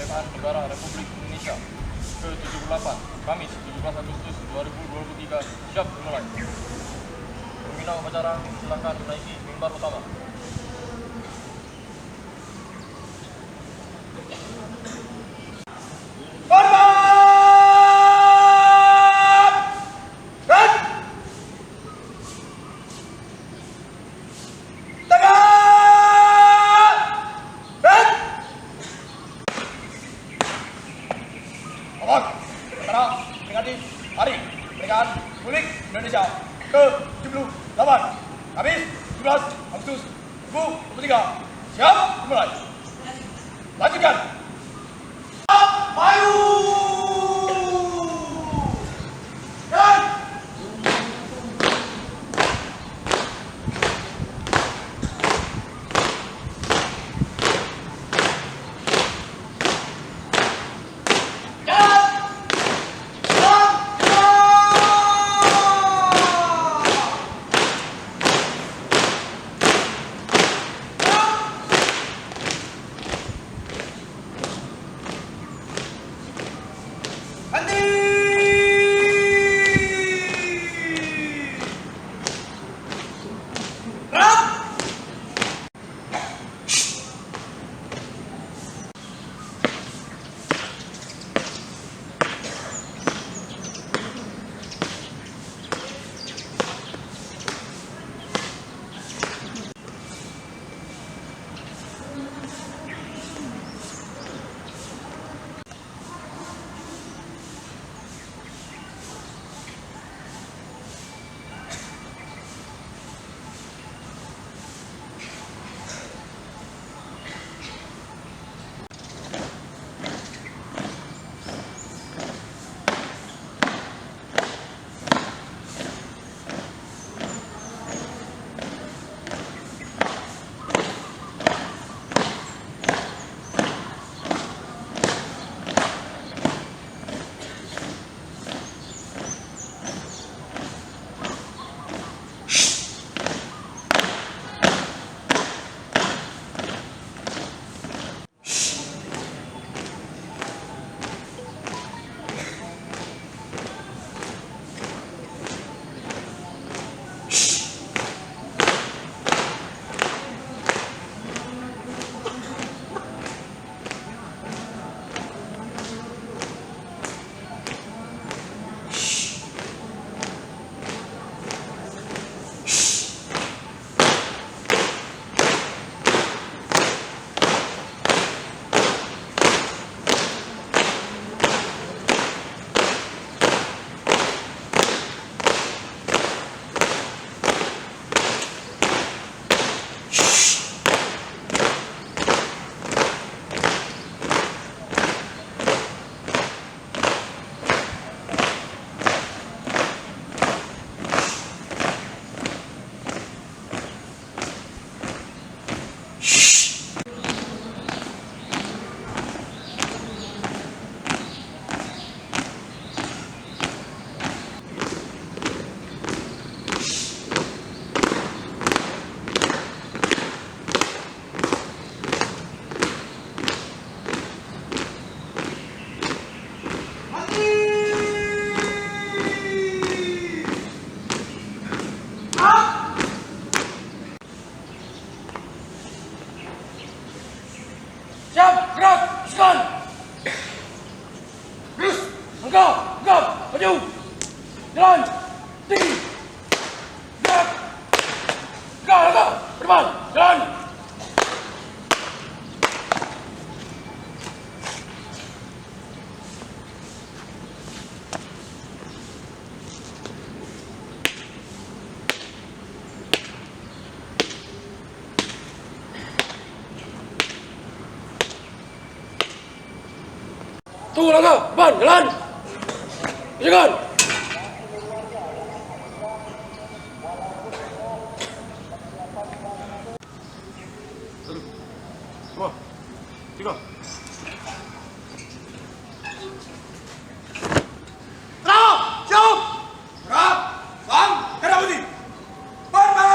Kemerdekaan Negara Republik Indonesia ke-78, Kamis 17 Agustus 2023, siap dimulai. Pembina upacara, silakan menaiki mimbar utama. Sekarang peringati Hari Kemerdekaan Republik Indonesia ke-78, Kamis 17 Agustus 2023, siap dimulai. Lanjutkan. Maju! Dan siap, gerak, susun. Terus, engkau, maju. Jalan, tinggi. Gerak. Engkau, berdepan, jalan. Tunggu langkah, depan, jalan. Jangan. Satu, dua, tiga. siap. Gerak, bang, gerak putih. Berban.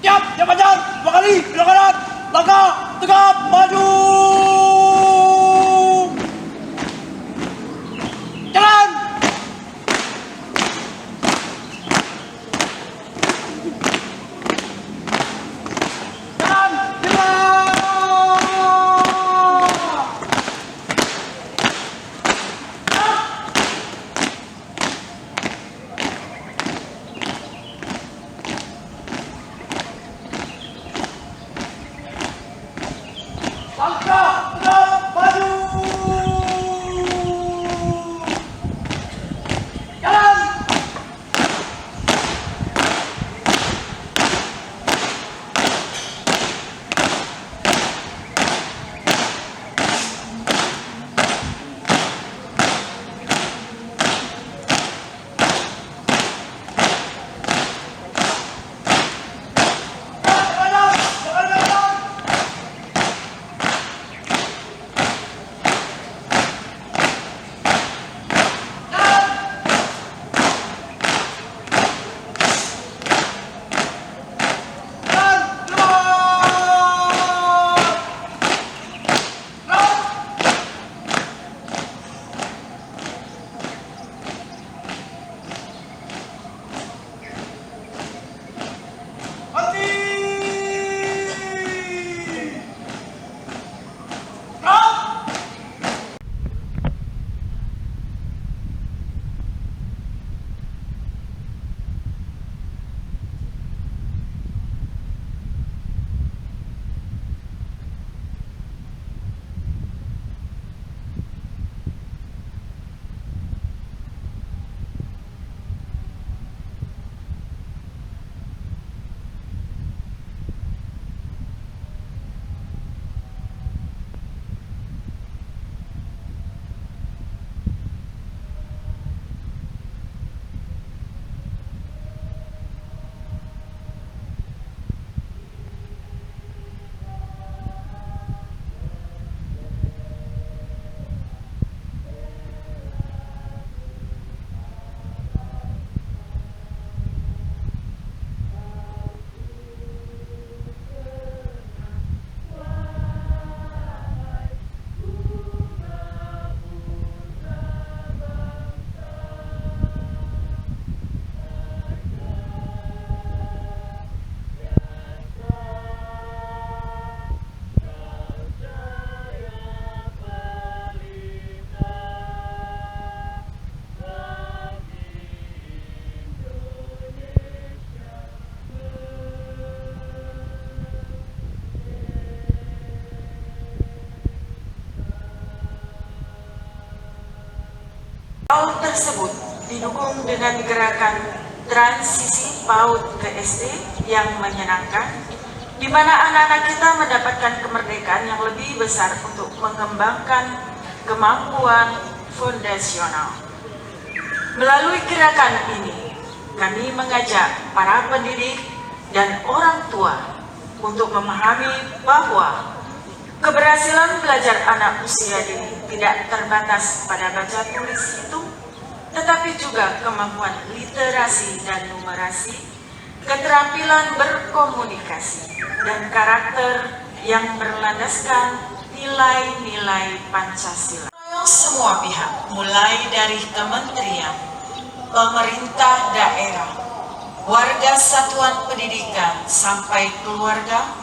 Siap, siap ajar. 2 kali, belok kanan. Langkah, tegap, maju. Jalan. Jalan, jalan. Langkah, tegap, maju. Jalan. Jalan, jalan, jalan. PAUD tersebut didukung dengan gerakan transisi PAUD ke SD yang menyenangkan, di mana anak-anak kita mendapatkan kemerdekaan yang lebih besar untuk mengembangkan kemampuan fondasional. Melalui gerakan ini, kami mengajak para pendidik dan orang tua untuk memahami bahwa keberhasilan belajar anak usia dini tidak terbatas pada baca tulis hitung, tetapi juga kemampuan literasi dan numerasi, keterampilan berkomunikasi, dan karakter yang berlandaskan nilai-nilai Pancasila. Semua pihak, mulai dari kementerian, pemerintah daerah, warga satuan pendidikan, sampai keluarga,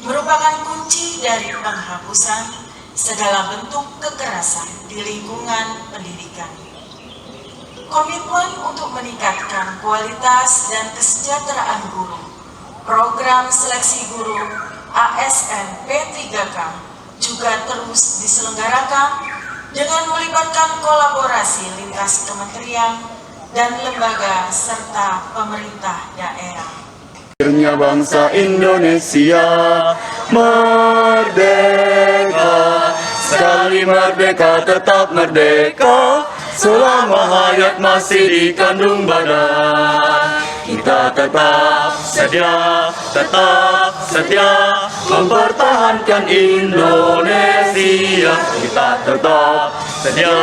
merupakan kunci dari penghapusan segala bentuk kekerasan di lingkungan pendidikan. Komitmen untuk meningkatkan kualitas dan kesejahteraan guru, program seleksi guru ASN P3K juga terus diselenggarakan dengan melibatkan kolaborasi lintas kementerian dan lembaga serta pemerintah daerah. Akhirnya bangsa Indonesia merdeka, sekali merdeka tetap merdeka, selama hayat masih dikandung badan. Kita tetap setia mempertahankan Indonesia. Kita tetap setia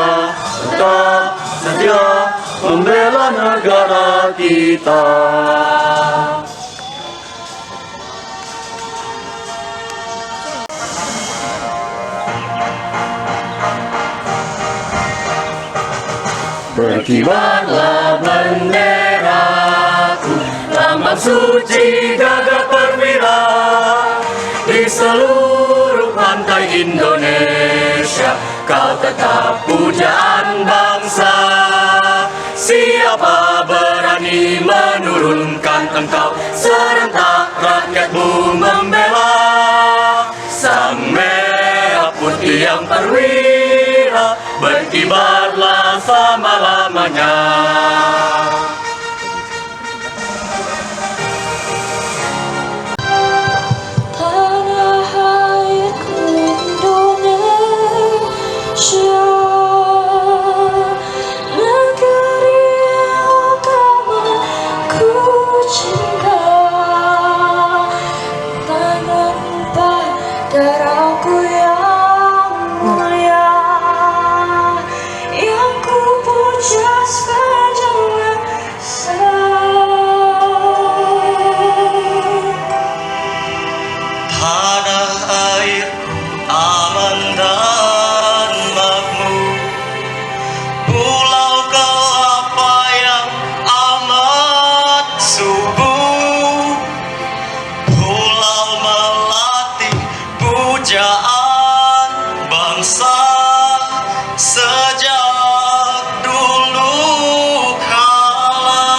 membela negara kita. Berkibarlah benderaku, lambang suci gagah perwira di seluruh pantai Indonesia. Kau tetap pujaan bangsa. Siapa berani menurunkan engkau? Serentak rakyatmu membela sang merah putih yang perwira. Berkibarlah selama-lamanya. Tanah airku Indonesia, negeri yang ku cinta. Tangan darahku yang mulia, yang ku puja sepanjang masa. Tanah airku aman dan makmur, pulau kelapa yang amat subur, pulau melati pujaan bangsa sejak dulu kala.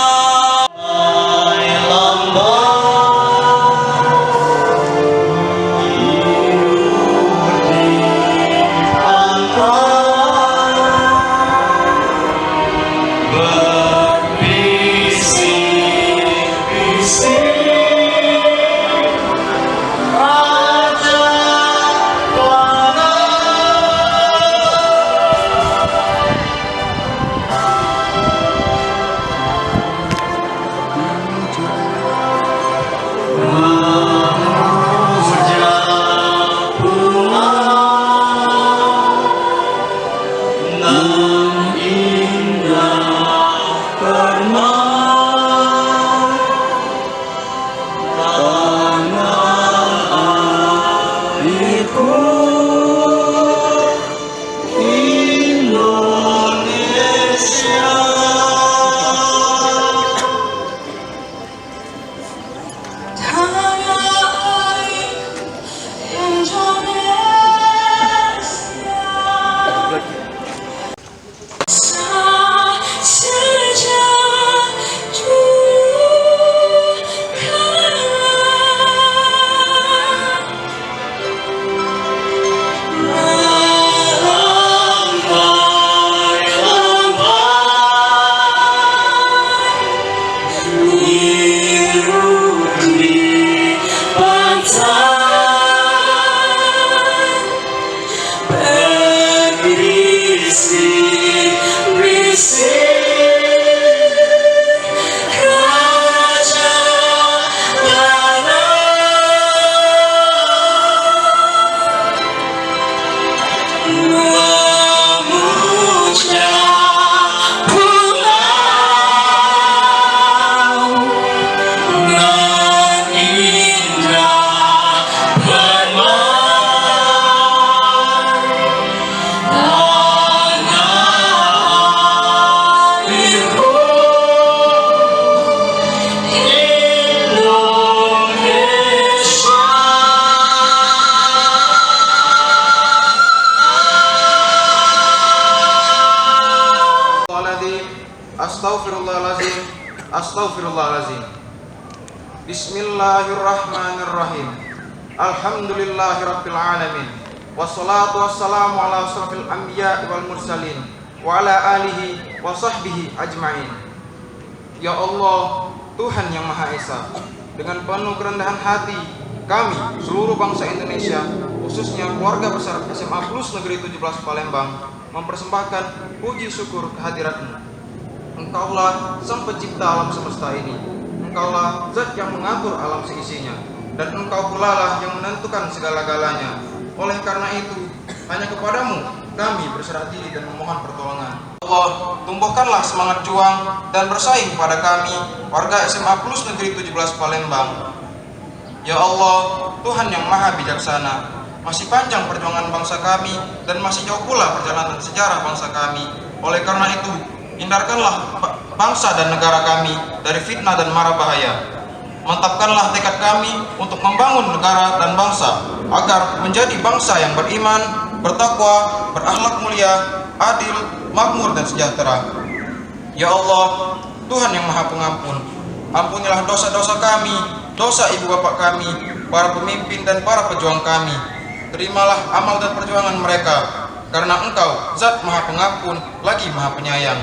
Astaghfirullahaladzim, astaghfirullahaladzim. Bismillahirrahmanirrahim. Alhamdulillahirabbil alamin. Wassalatu wassalamu ala asrafil anbiya wal mursalin wa ala alihi wa sahbihi ajmain. Ya Allah, Tuhan yang Maha Esa, dengan penuh kerendahan hati kami seluruh bangsa Indonesia, khususnya keluarga besar SMA Plus Negeri 17 Palembang, mempersembahkan puji syukur kehadirat-Mu. Engkaulah Sang Pencipta alam semesta ini. Engkaulah Zat yang mengatur alam seisinya, dan Engkau pula lah yang menentukan segala-galanya. Oleh karena itu, hanya kepadamu kami berserah diri dan memohon pertolongan. Allah, tumbuhkanlah semangat juang dan bersaing pada kami, warga SMA Plus Negeri 17 Palembang. Ya Allah, Tuhan yang Maha Bijaksana, masih panjang perjuangan bangsa kami dan masih jauh pula perjalanan sejarah bangsa kami. Oleh karena itu, hindarkanlah bangsa dan negara kami dari fitnah dan mara bahaya. Mantapkanlah tekad kami untuk membangun negara dan bangsa agar menjadi bangsa yang beriman, bertakwa, berakhlak mulia, adil, makmur dan sejahtera. Ya Allah, Tuhan yang Maha Pengampun, ampunilah dosa-dosa kami, dosa ibu bapak kami, para pemimpin dan para pejuang kami. Terimalah amal dan perjuangan mereka, karena Engkau Zat Maha Pengampun lagi Maha Penyayang.